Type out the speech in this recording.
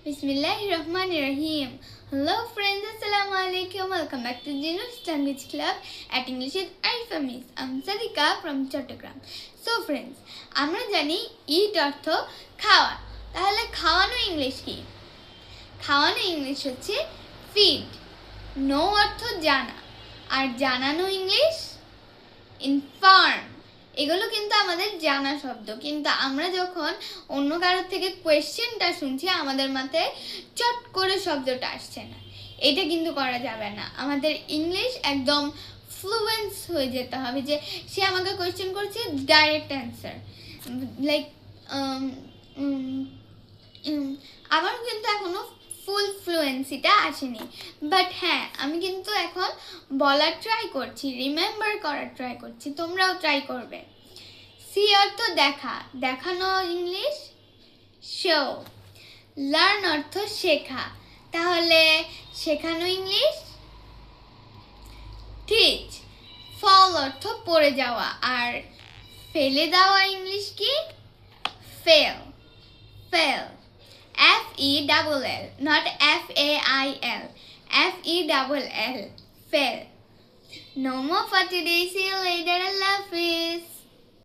Bismillahirrahmanirrahim. Hello friends, Assalamu alaikum. Welcome back to Jinus Language Club at English with Arifa Miss. I'm Sadika from Chattogram. So friends, আমরা জানি eat অর্থ খাওয়া। তাহলে খাওয়ানো English কি? খাওয়ানো ইংলিশ হচ্ছে feed. know অর্থ জানা। আর জানানো ইংলিশ inform. এগুলো কিন্তু আমাদের জানা শব্দ, কিন্তু আমরা যখন অন্য কারোর থেকে কোয়েশ্চেনটা শুনছি আমাদের মাথায় চট করে শব্দটা আসছে না, এটা কিন্তু করা যাবে না। আমাদের ইংলিশ একদম ফ্লুয়েন্স হয়ে যেতে হবে, যে সে আমাকে কোয়েশ্চেন করছে ডাইরেক্ট অ্যান্সার। লাইক আমারও কিন্তু এখনো ফুল ফ্লুয়েন্সিটা আসেনি, বাট হ্যাঁ আমি কিন্তু এখন বলার ট্রাই করছি, রিমেম্বার করার ট্রাই করছি, তোমরাও ট্রাই করবে। সি অর্থ দেখা, দেখানো ইংলিশ শো। লার্ন অর্থ শেখা, তাহলে শেখানো ইংলিশ টিচ। ফল অর্থ পড়ে যাওয়া, আর ফেলে দেওয়া ইংলিশ কি? Fail. Fail FELL, not FAIL. FELL, fail. No more for today. See you later. Allah Hafiz.